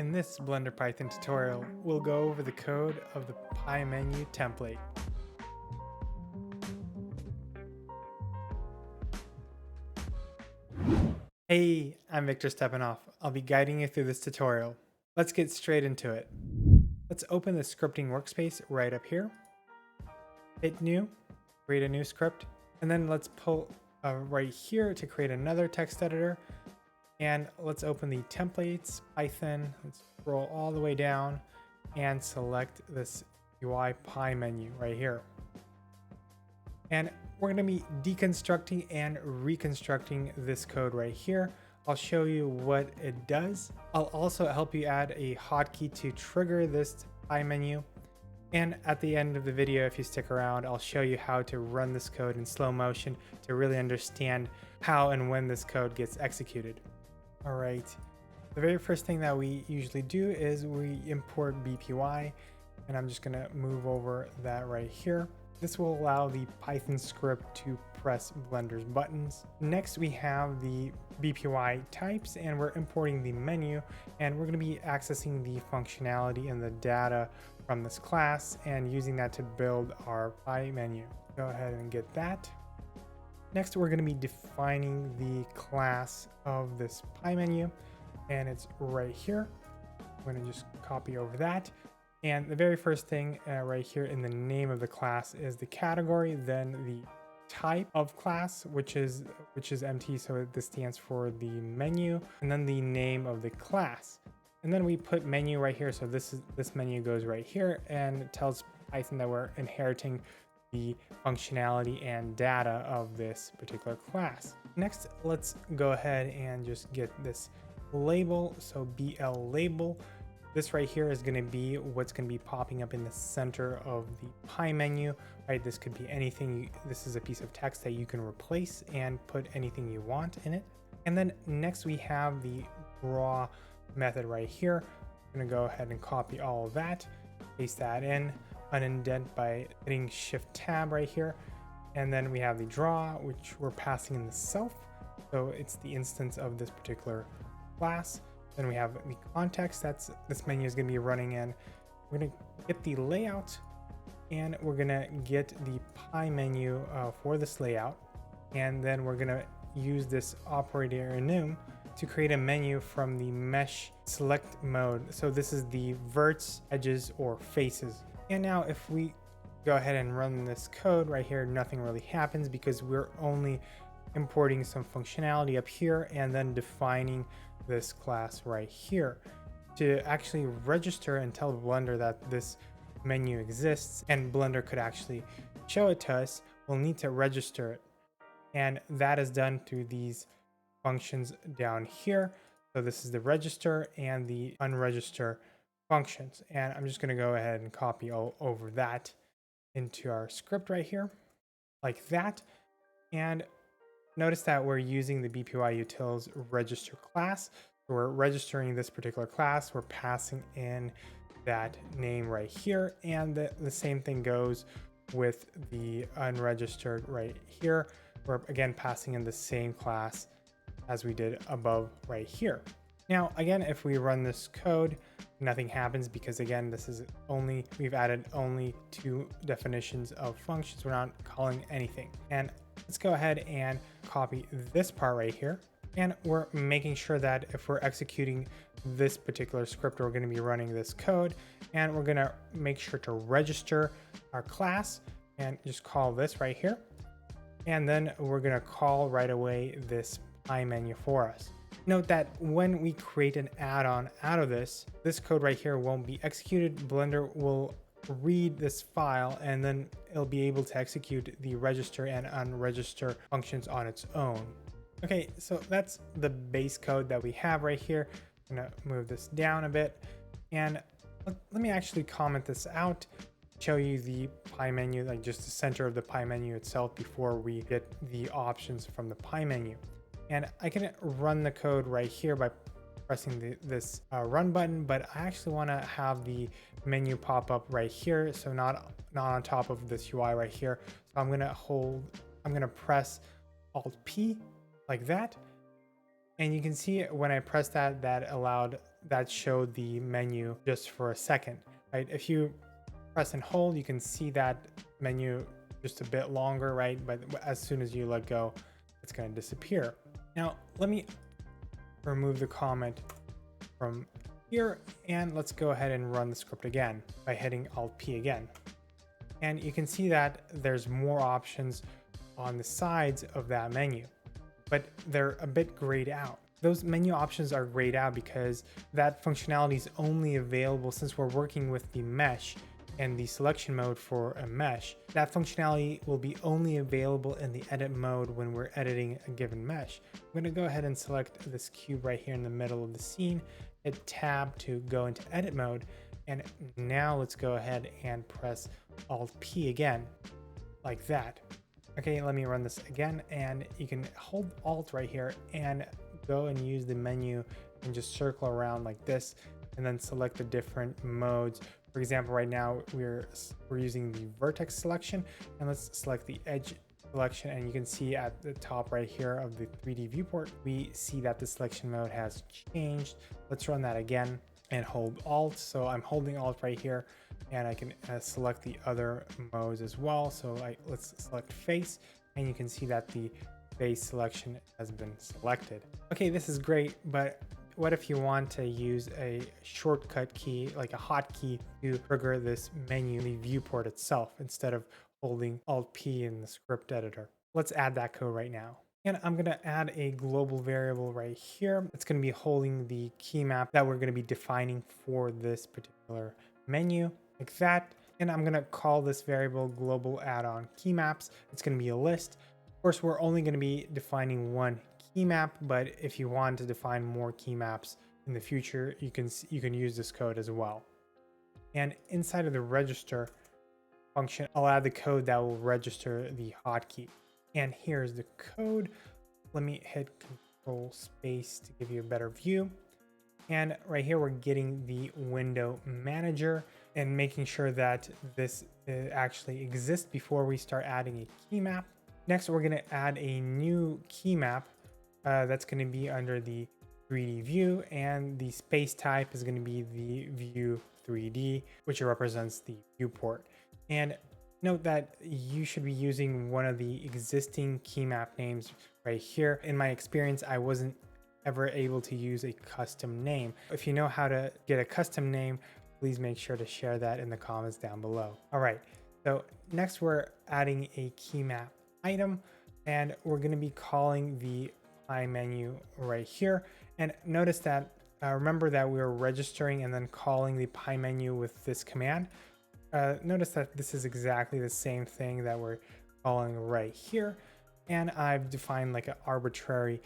In this Blender Python tutorial, we'll go over the code of the Pie menu template. Hey, I'm Victor Stepanoff. I'll be guiding you through this tutorial. Let's get straight into it. Let's open the scripting workspace right up here. Hit new, create a new script, and then let's pull right here to create another text editor. And let's open the templates, Python. Let's scroll all the way down and select this UI Pie menu right here. And we're going to be deconstructing and reconstructing this code right here. I'll show you what it does. I'll also help you add a hotkey to trigger this Pie menu. And at the end of the video, if you stick around, I'll show you how to run this code in slow motion to really understand how and when this code gets executed. All right, the very first thing that we usually do is we import BPY, and I'm just gonna move over that right here. This will allow the Python script to press Blender's buttons. Next, we have the BPY types, and we're importing the menu, and we're gonna be accessing the functionality and the data from this class and using that to build our Pie menu. Go ahead and get that. Next, we're going to be defining the class of this Pie menu, and it's right here. I'm going to just copy over that. And the very first thing right here in the name of the class is the category, then the type of class, which is empty, so this stands for the menu, and then the name of the class. And then we put menu right here, so this menu goes right here and it tells Python that we're inheriting the functionality and data of this particular class. Next, let's go ahead and just get this label. So BL label. This right here is going to be what's going to be popping up in the center of the Pie menu, right? This could be anything. This is a piece of text that you can replace and put anything you want in it. And then next we have the draw method right here. I'm going to go ahead and copy all of that, paste that in, unindent by hitting Shift Tab right here. And then we have the draw, which we're passing in the self. So it's the instance of this particular class. Then we have the context this menu is going to be running in. We're going to get the layout, and we're going to get the Pie menu for this layout. And then we're going to use this operator enum to create a menu from the mesh select mode. So this is the verts, edges, or faces. And now if we go ahead and run this code right here, nothing really happens because we're only importing some functionality up here and then defining this class right here. To actually register and tell Blender that this menu exists and Blender could actually show it to us, we'll need to register it. And that is done through these functions down here. So this is the register and the unregister functions. And I'm just going to go ahead and copy all over that into our script right here, like that. And notice that we're using the BPY utils register class. So we're registering this particular class. We're passing in that name right here. And the same thing goes with the unregistered right here. We're again passing in the same class as we did above right here. Now, again, if we run this code, nothing happens because again, we've added only 2 definitions of functions. We're not calling anything. And let's go ahead and copy this part right here. And we're making sure that if we're executing this particular script, we're going to be running this code, and we're going to make sure to register our class and just call this right here. And then we're going to call right away this Pie menu for us. Note that when we create an add-on out of this code right here won't be executed. Blender will read this file and then it'll be able to execute the register and unregister functions on its own. Okay, so that's the base code that we have right here. I'm gonna move this down a bit, and let me actually comment this out, show you the Pie menu, like just the center of the Pie menu itself before we get the options from the Pie menu. And I can run the code right here by pressing this run button, but I actually want to have the menu pop up right here, so not on top of this UI right here. So I'm going to press Alt P like that, And you can see when I pressed that, that showed the menu just for a second, right? If you press and hold, you can see that menu just a bit longer, right? But as soon as you let go, it's going to disappear. Now, let me remove the comment from here, and let's go ahead and run the script again by hitting Alt P again. And you can see that there's more options on the sides of that menu, but they're a bit grayed out. Those menu options are grayed out because that functionality is only available since we're working with the mesh and the selection mode for a mesh. That functionality will be only available in the edit mode when we're editing a given mesh. I'm going to go ahead and select this cube right here in the middle of the scene, hit tab to go into edit mode, and now let's go ahead and press Alt P again, like that. Okay, let me run this again, and you can hold Alt right here and go and use the menu and just circle around like this, and then select the different modes. For example, right now we're using the vertex selection, and let's select the edge selection, and you can see at the top right here of the 3D viewport, we see that the selection mode has changed. Let's run that again and hold Alt. So I'm holding Alt right here, and I can select the other modes as well. So let's select face, and you can see that the face selection has been selected. Okay, this is great, but what if you want to use a shortcut key, like a hotkey, to trigger this menu in the viewport itself instead of holding Alt P in the script editor? Let's add that code right now. And I'm going to add a global variable right here. It's going to be holding the key map that we're going to be defining for this particular menu, like that. And I'm going to call this variable global add-on key maps. It's going to be a list. Of course, we're only going to be defining one key map, but if you want to define more key maps in the future, you can use this code as well. And inside of the register function, I'll add the code that will register the hotkey. And here's the code. Let me hit Control Space to give you a better view. And right here, we're getting the window manager and making sure that this actually exists before we start adding a key map. Next, we're going to add a new key map that's going to be under the 3D view, and the space type is going to be the view 3D, which represents the viewport. And note that you should be using one of the existing key map names right here. In my experience, I wasn't ever able to use a custom name. If you know how to get a custom name, please make sure to share that in the comments down below. All right, so next we're adding a key map item, and we're going to be calling the pie menu right here. And notice that remember that we were registering and then calling the pie menu with this command. Notice that this is exactly the same thing that we're calling right here, and I've defined like an arbitrary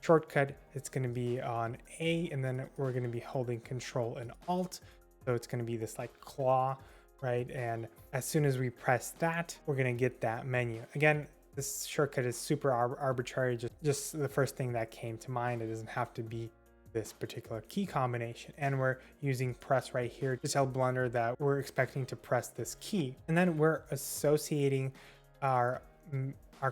shortcut. It's going to be on A, and then we're going to be holding Control and Alt, so it's going to be this like claw, right? And as soon as we press that, we're going to get that menu. Again, this shortcut is super arbitrary, just the first thing that came to mind. It doesn't have to be this particular key combination, and we're using press right here to tell Blender that we're expecting to press this key. And then we're associating our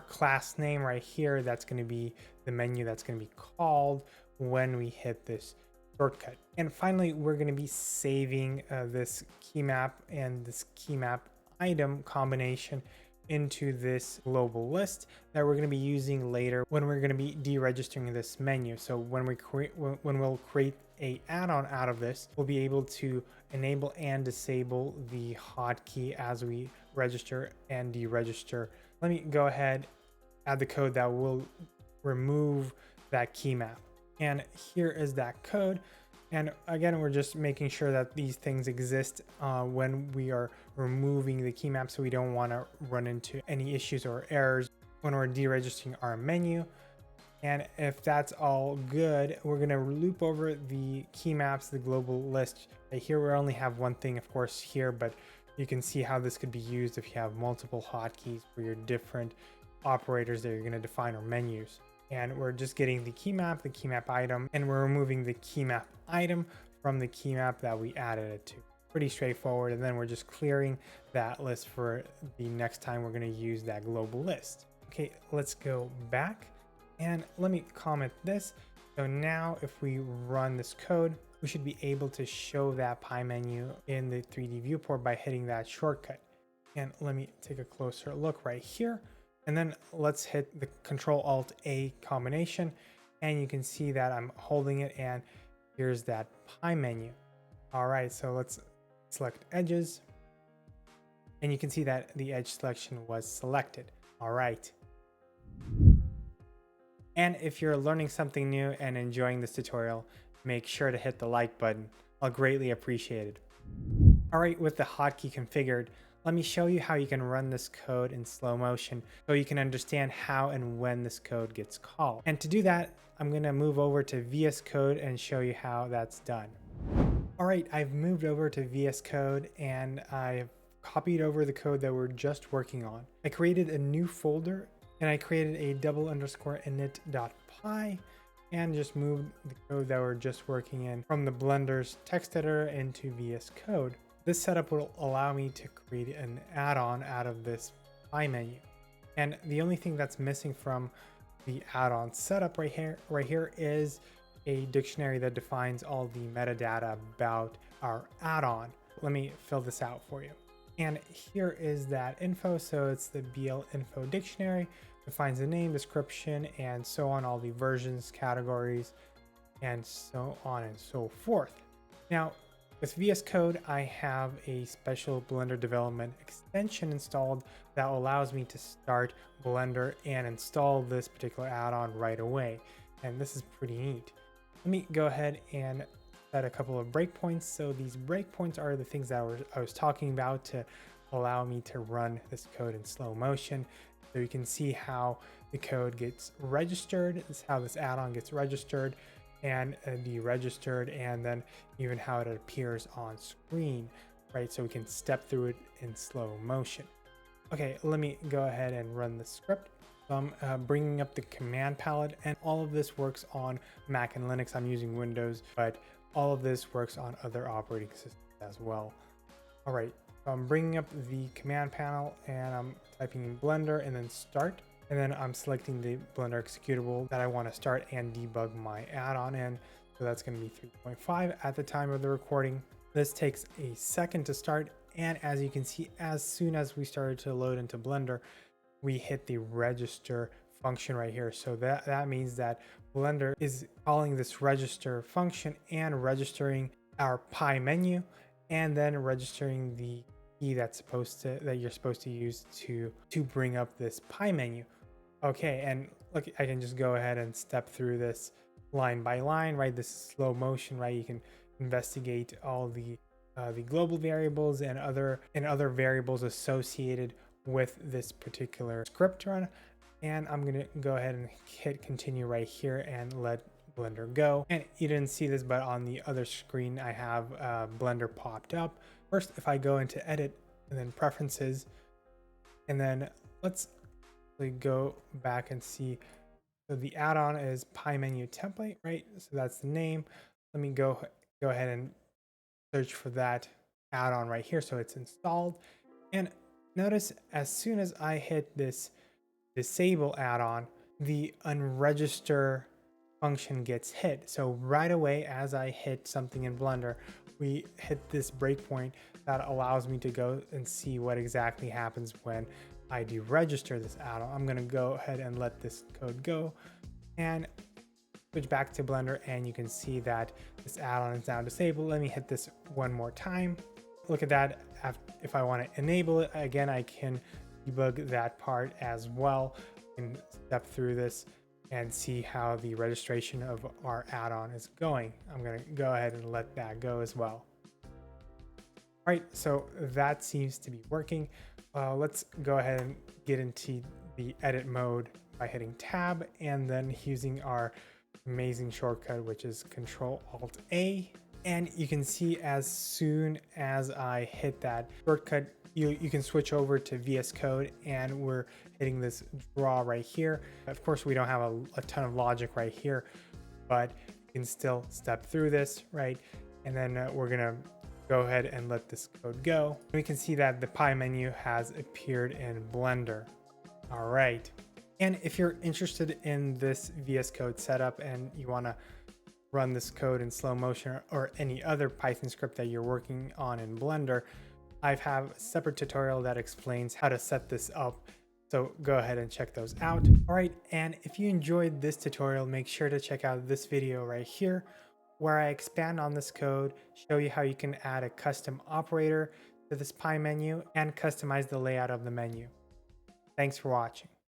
class name right here. That's going to be the menu that's going to be called when we hit this shortcut. And finally, we're going to be saving this key map and this key map item combination into this global list that we're going to be using later when we're going to be deregistering this menu. So when we'll create a add-on out of this, we'll be able to enable and disable the hotkey as we register and deregister. Let me go ahead, add the code that will remove that key map. And here is that code. And again, we're just making sure that these things exist when we are removing the key map, so we don't want to run into any issues or errors when we're deregistering our menu. And if that's all good, we're going to loop over the key maps, the global list. Right here, we only have one thing, of course, here, but you can see how this could be used if you have multiple hotkeys for your different operators that you're going to define or menus. And we're just getting the key map item, and we're removing the key map item from the key map that we added it to. Pretty straightforward. And then we're just clearing that list for the next time we're going to use that global list. Okay, let's go back and let me comment this. So now if we run this code, we should be able to show that pie menu in the 3D viewport by hitting that shortcut. And let me take a closer look right here. And then let's hit the Control-Alt-A combination. And you can see that I'm holding it and here's that pie menu. All right, so let's select edges. And you can see that the edge selection was selected. All right. And if you're learning something new and enjoying this tutorial, make sure to hit the like button. I'll greatly appreciate it. All right, with the hotkey configured, let me show you how you can run this code in slow motion so you can understand how and when this code gets called. And to do that, I'm going to move over to VSCode and show you how that's done. All right, I've moved over to VSCode and I've copied over the code that we're just working on. I created a new folder and I created a _init.py and just moved the code that we're just working in from the Blender's text editor into VS Code. This setup will allow me to create an add-on out of this pie menu. And the only thing that's missing from the add-on setup right here is a dictionary that defines all the metadata about our add-on. Let me fill this out for you. And here is that info. So it's the BL info dictionary, defines the name, description, and so on, all the versions, categories, and so on and so forth. Now, with VS Code, I have a special Blender development extension installed that allows me to start Blender and install this particular add-on right away. And this is pretty neat. Let me go ahead and set a couple of breakpoints. So these breakpoints are the things that I was talking about to allow me to run this code in slow motion. So you can see how the code gets registered. This is how this add-on gets registered and deregistered, and then even how it appears on screen, right? So we can step through it in slow motion. Okay, let me go ahead and run the script. So I'm bringing up the command palette, and all of this works on Mac and Linux. I'm using Windows, but all of this works on other operating systems as well. All right, so I'm bringing up the command panel and I'm typing in Blender and then start. And then I'm selecting the Blender executable that I want to start and debug my add-on in. So that's going to be 3.5 at the time of the recording. This takes a second to start. And as you can see, as soon as we started to load into Blender, we hit the register function right here. So that means that Blender is calling this register function and registering our pie menu and then registering the key that you're supposed to use to bring up this pie menu. Okay, and look, I can just go ahead and step through this line by line, right? This is slow motion, right? You can investigate all the global variables and other variables associated with this particular script run. And I'm gonna go ahead and hit continue right here and let Blender go. And you didn't see this, but on the other screen, I have Blender popped up. First, if I go into edit and then preferences, and then let's go back and see. So the add-on is pie menu template, right? So that's the name. Let me go ahead and search for that add-on right here. So it's installed. And notice as soon as I hit this disable add-on, the unregister function gets hit. So right away, as I hit something in Blender, we hit this breakpoint that allows me to go and see what exactly happens when I deregister this add-on. I'm going to go ahead and let this code go and switch back to Blender, and you can see that this add-on is now disabled. Let me hit this one more time. Look at that. If I want to enable it again, I can debug that part as well and step through this and see how the registration of our add-on is going. I'm going to go ahead and let that go as well. All right, so that seems to be working. Let's go ahead and get into the edit mode by hitting tab and then using our amazing shortcut, which is Control-Alt-A. And you can see as soon as I hit that shortcut, you can switch over to VS Code, and we're hitting this draw right here. Of course, we don't have a ton of logic right here, but you can still step through this, right? And then we're gonna go ahead and let this code go. We can see that the pie menu has appeared in Blender. All right. And if you're interested in this VS Code setup and you want to run this code in slow motion or any other Python script that you're working on in Blender, I have a separate tutorial that explains how to set this up. So go ahead and check those out. All right, and if you enjoyed this tutorial, make sure to check out this video right here, where I expand on this code, show you how you can add a custom operator to this Py menu and customize the layout of the menu. Thanks for watching.